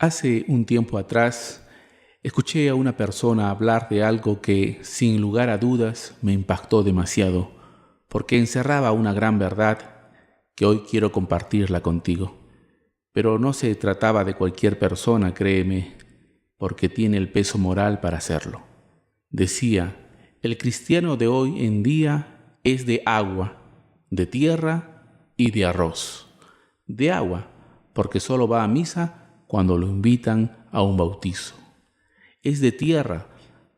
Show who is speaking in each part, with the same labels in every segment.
Speaker 1: Hace un tiempo atrás, escuché a una persona hablar de algo que, sin lugar a dudas, me impactó demasiado, porque encerraba una gran verdad que hoy quiero compartirla contigo. Pero no se trataba de cualquier persona, créeme, porque tiene el peso moral para hacerlo. Decía, el cristiano de hoy en día es de agua, de tierra y de arroz. De agua, porque solo va a misa cuando lo invitan a un bautizo. Es de tierra,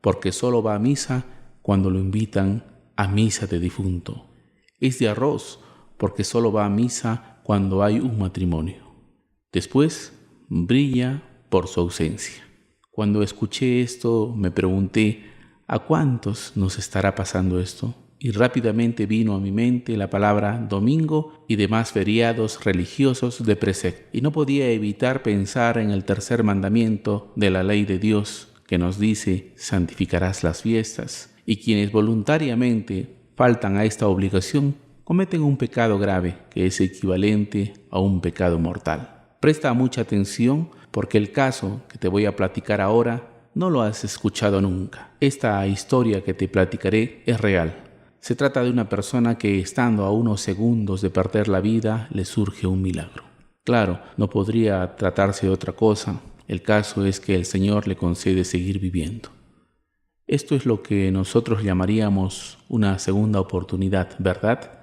Speaker 1: porque solo va a misa cuando lo invitan a misa de difunto. Es de arroz, porque solo va a misa cuando hay un matrimonio. Después, brilla por su ausencia. Cuando escuché esto, me pregunté, ¿a cuántos nos estará pasando esto? Y rápidamente vino a mi mente la palabra domingo y demás feriados religiosos de precepto. Y no podía evitar pensar en el tercer mandamiento de la ley de Dios, que nos dice, santificarás las fiestas. Y quienes voluntariamente faltan a esta obligación, cometen un pecado grave, que es equivalente a un pecado mortal. Presta mucha atención porque el caso que te voy a platicar ahora no lo has escuchado nunca. Esta historia que te platicaré es real. Se trata de una persona que, estando a unos segundos de perder la vida, le surge un milagro. Claro, no podría tratarse de otra cosa. El caso es que el Señor le concede seguir viviendo. Esto es lo que nosotros llamaríamos una segunda oportunidad, ¿verdad?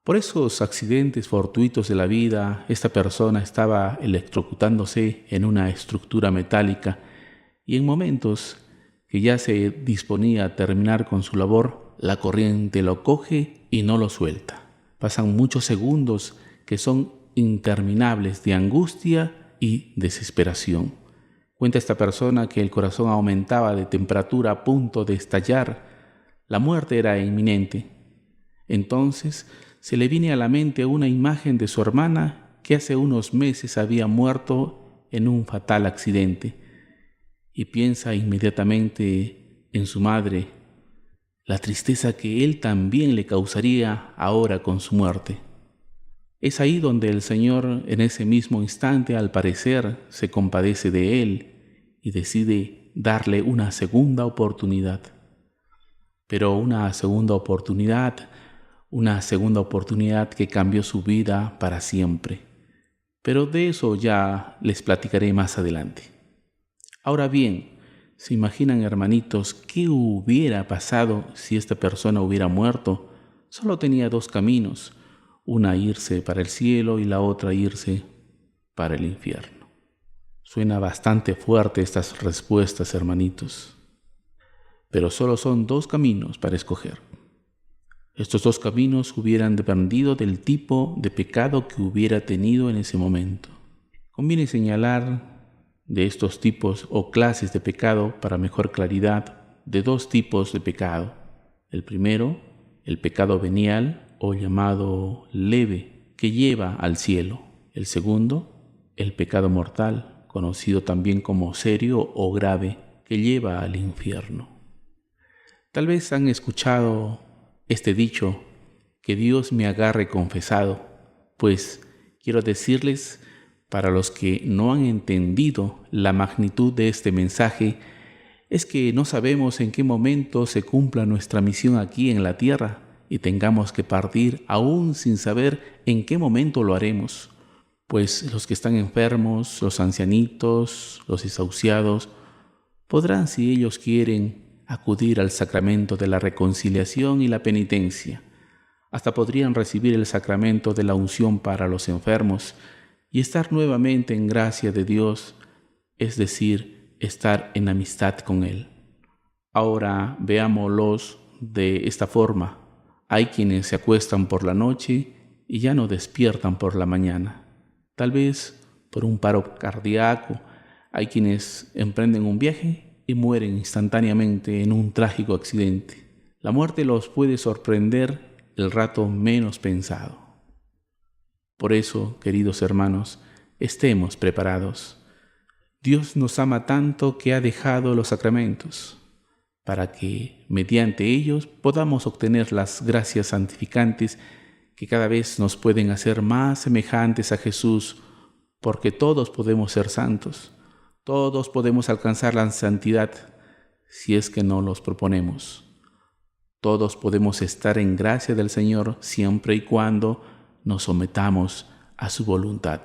Speaker 1: Por esos accidentes fortuitos de la vida, esta persona estaba electrocutándose en una estructura metálica y en momentos que ya se disponía a terminar con su labor, la corriente lo coge y no lo suelta. Pasan muchos segundos que son interminables de angustia y desesperación. Cuenta esta persona que el corazón aumentaba de temperatura a punto de estallar. La muerte era inminente. Entonces se le viene a la mente una imagen de su hermana que hace unos meses había muerto en un fatal accidente y piensa inmediatamente en su madre, la tristeza que él también le causaría ahora con su muerte. Es ahí donde el Señor, en ese mismo instante, al parecer, se compadece de él y decide darle una segunda oportunidad. Pero una segunda oportunidad que cambió su vida para siempre. Pero de eso ya les platicaré más adelante. Ahora bien, ¿se imaginan, hermanitos, qué hubiera pasado si esta persona hubiera muerto? Solo tenía dos caminos, una irse para el cielo y la otra irse para el infierno. Suena bastante fuerte estas respuestas, hermanitos, pero solo son dos caminos para escoger. Estos dos caminos hubieran dependido del tipo de pecado que hubiera tenido en ese momento. Conviene señalar de estos tipos o clases de pecado para mejor claridad de dos tipos de pecado. El primero, el pecado venial o llamado leve, que lleva al cielo. El segundo, el pecado mortal, conocido también como serio o grave, que lleva al infierno. Tal vez han escuchado este dicho, que Dios me agarre confesado, pues quiero decirles, para los que no han entendido la magnitud de este mensaje, es que no sabemos en qué momento se cumpla nuestra misión aquí en la tierra y tengamos que partir aún sin saber en qué momento lo haremos, pues los que están enfermos, los ancianitos, los desahuciados, podrán, si ellos quieren, acudir al sacramento de la reconciliación y la penitencia. Hasta podrían recibir el sacramento de la unción para los enfermos y estar nuevamente en gracia de Dios, es decir, estar en amistad con Él. Ahora veámoslos de esta forma. Hay quienes se acuestan por la noche y ya no despiertan por la mañana. Tal vez por un paro cardíaco. Hay quienes emprenden un viaje y mueren instantáneamente en un trágico accidente. La muerte los puede sorprender el rato menos pensado. Por eso, queridos hermanos, estemos preparados. Dios nos ama tanto que ha dejado los sacramentos, para que, mediante ellos, podamos obtener las gracias santificantes que cada vez nos pueden hacer más semejantes a Jesús porque todos podemos ser santos, todos podemos alcanzar la santidad si es que no los proponemos. Todos podemos estar en gracia del Señor siempre y cuando nos sometamos a su voluntad.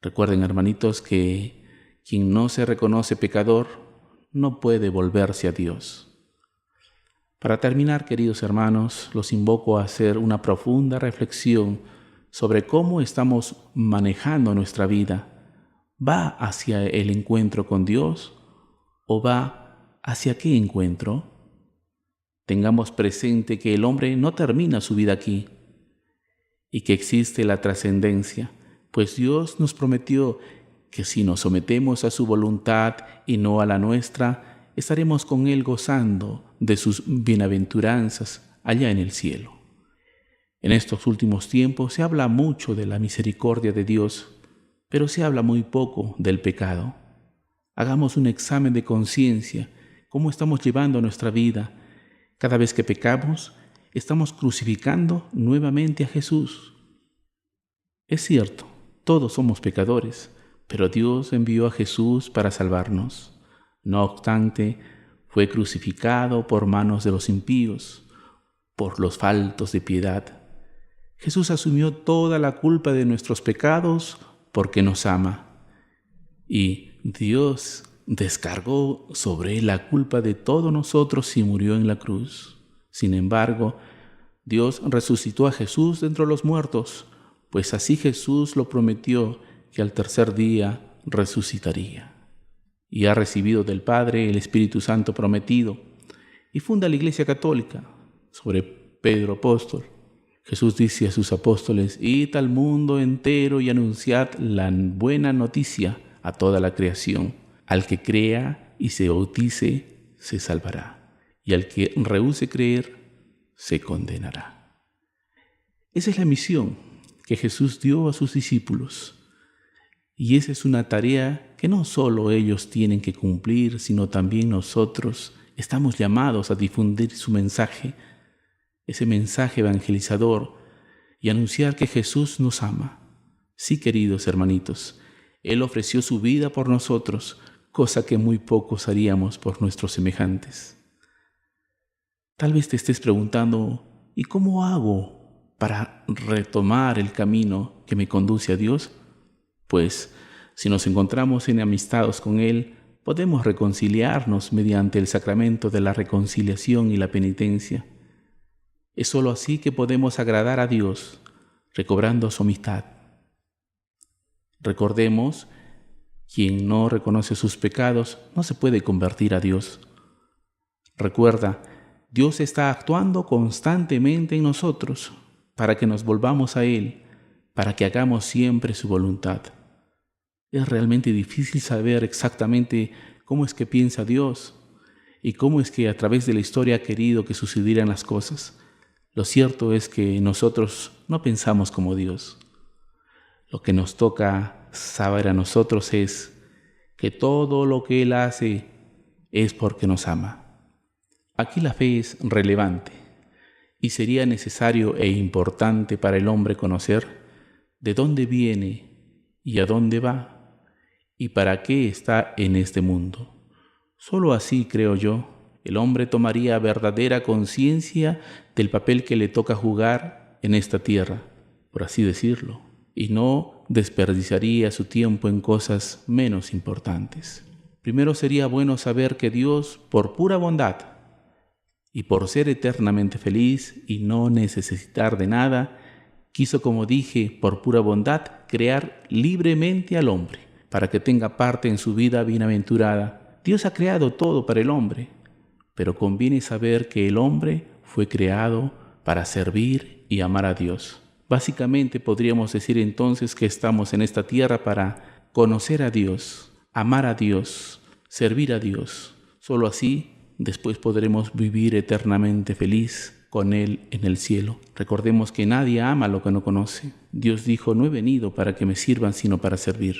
Speaker 1: Recuerden, hermanitos, que quien no se reconoce pecador no puede volverse a Dios. Para terminar, queridos hermanos, los invoco a hacer una profunda reflexión sobre cómo estamos manejando nuestra vida. ¿Va hacia el encuentro con Dios o va hacia qué encuentro? Tengamos presente que el hombre no termina su vida aquí y que existe la trascendencia, pues Dios nos prometió que si nos sometemos a su voluntad y no a la nuestra, estaremos con Él gozando de sus bienaventuranzas allá en el cielo. En estos últimos tiempos se habla mucho de la misericordia de Dios, pero se habla muy poco del pecado. Hagamos un examen de conciencia, cómo estamos llevando nuestra vida. Cada vez que pecamos, estamos crucificando nuevamente a Jesús. Es cierto, todos somos pecadores, pero Dios envió a Jesús para salvarnos. No obstante, fue crucificado por manos de los impíos, por los faltos de piedad. Jesús asumió toda la culpa de nuestros pecados porque nos ama. Y Dios descargó sobre él la culpa de todos nosotros y murió en la cruz. Sin embargo, Dios resucitó a Jesús de entre los muertos, pues así Jesús lo prometió que al tercer día resucitaría. Y ha recibido del Padre el Espíritu Santo prometido, y funda la Iglesia Católica sobre Pedro apóstol. Jesús dice a sus apóstoles: id al mundo entero y anunciad la buena noticia a toda la creación. Al que crea y se bautice, se salvará, y al que rehúse creer, se condenará. Esa es la misión que Jesús dio a sus discípulos. Y esa es una tarea que no solo ellos tienen que cumplir, sino también nosotros estamos llamados a difundir su mensaje, ese mensaje evangelizador, y anunciar que Jesús nos ama. Sí, queridos hermanitos, Él ofreció su vida por nosotros, cosa que muy pocos haríamos por nuestros semejantes. Tal vez te estés preguntando: ¿y cómo hago para retomar el camino que me conduce a Dios? Pues, si nos encontramos enemistados con Él, podemos reconciliarnos mediante el sacramento de la reconciliación y la penitencia. Es sólo así que podemos agradar a Dios, recobrando su amistad. Recordemos, quien no reconoce sus pecados no se puede convertir a Dios. Recuerda, Dios está actuando constantemente en nosotros para que nos volvamos a Él, para que hagamos siempre su voluntad. Es realmente difícil saber exactamente cómo es que piensa Dios y cómo es que a través de la historia ha querido que sucedieran las cosas. Lo cierto es que nosotros no pensamos como Dios. Lo que nos toca saber a nosotros es que todo lo que Él hace es porque nos ama. Aquí la fe es relevante y sería necesario e importante para el hombre conocer de dónde viene y a dónde va y para qué está en este mundo. Solo así, creo yo, el hombre tomaría verdadera conciencia del papel que le toca jugar en esta tierra, por así decirlo, y no desperdiciaría su tiempo en cosas menos importantes. Primero sería bueno saber que Dios, por pura bondad y por ser eternamente feliz y no necesitar de nada, quiso, como dije, por pura bondad, crear libremente al hombre, para que tenga parte en su vida bienaventurada. Dios ha creado todo para el hombre, pero conviene saber que el hombre fue creado para servir y amar a Dios. Básicamente podríamos decir entonces que estamos en esta tierra para conocer a Dios, amar a Dios, servir a Dios. Solo así, después podremos vivir eternamente feliz con Él en el cielo. Recordemos que nadie ama lo que no conoce. Dios dijo: no he venido para que me sirvan, sino para servir.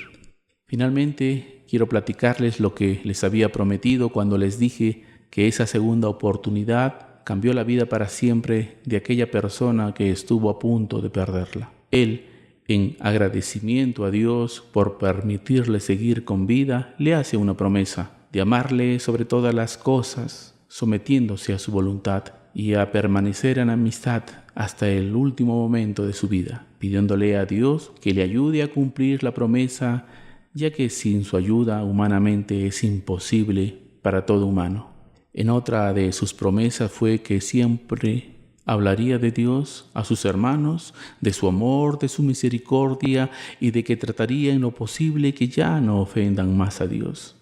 Speaker 1: Finalmente, quiero platicarles lo que les había prometido cuando les dije que esa segunda oportunidad cambió la vida para siempre de aquella persona que estuvo a punto de perderla. Él, en agradecimiento a Dios por permitirle seguir con vida, le hace una promesa de amarle sobre todas las cosas, sometiéndose a su voluntad y a permanecer en amistad hasta el último momento de su vida, pidiéndole a Dios que le ayude a cumplir la promesa, ya que sin su ayuda humanamente es imposible para todo humano. En otra de sus promesas fue que siempre hablaría de Dios a sus hermanos, de su amor, de su misericordia y de que trataría en lo posible que ya no ofendan más a Dios,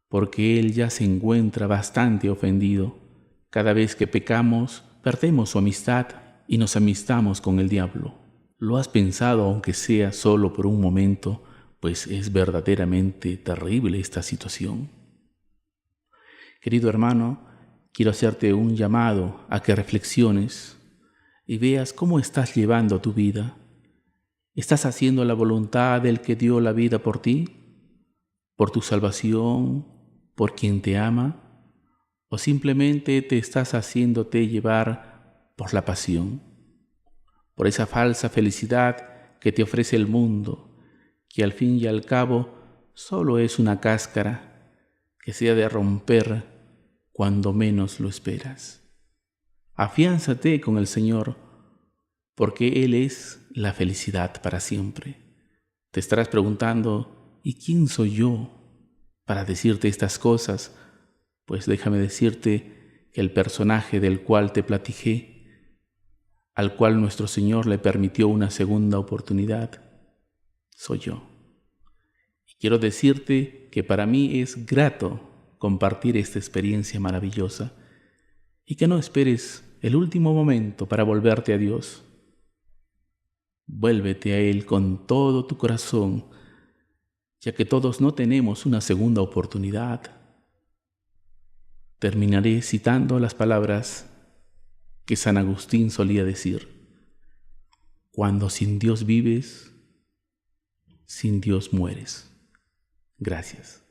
Speaker 1: porque Él ya se encuentra bastante ofendido. Cada vez que pecamos, perdemos su amistad y nos amistamos con el diablo. ¿Lo has pensado, aunque sea solo por un momento? Pues es verdaderamente terrible esta situación. Querido hermano, quiero hacerte un llamado a que reflexiones y veas cómo estás llevando tu vida. ¿Estás haciendo la voluntad del que dio la vida por ti? ¿Por tu salvación? ¿Por quien te ama? ¿O simplemente te estás haciéndote llevar por la pasión? Por esa falsa felicidad que te ofrece el mundo, que al fin y al cabo solo es una cáscara que se ha de romper cuando menos lo esperas. Afiánzate con el Señor, porque Él es la felicidad para siempre. Te estarás preguntando, ¿y quién soy yo para decirte estas cosas? Pues déjame decirte que el personaje del cual te platiqué, al cual nuestro Señor le permitió una segunda oportunidad, soy yo. Y quiero decirte que para mí es grato compartir esta experiencia maravillosa y que no esperes el último momento para volverte a Dios. Vuélvete a Él con todo tu corazón, ya que todos no tenemos una segunda oportunidad. Terminaré citando las palabras que San Agustín solía decir: cuando sin Dios vives, sin Dios mueres. Gracias.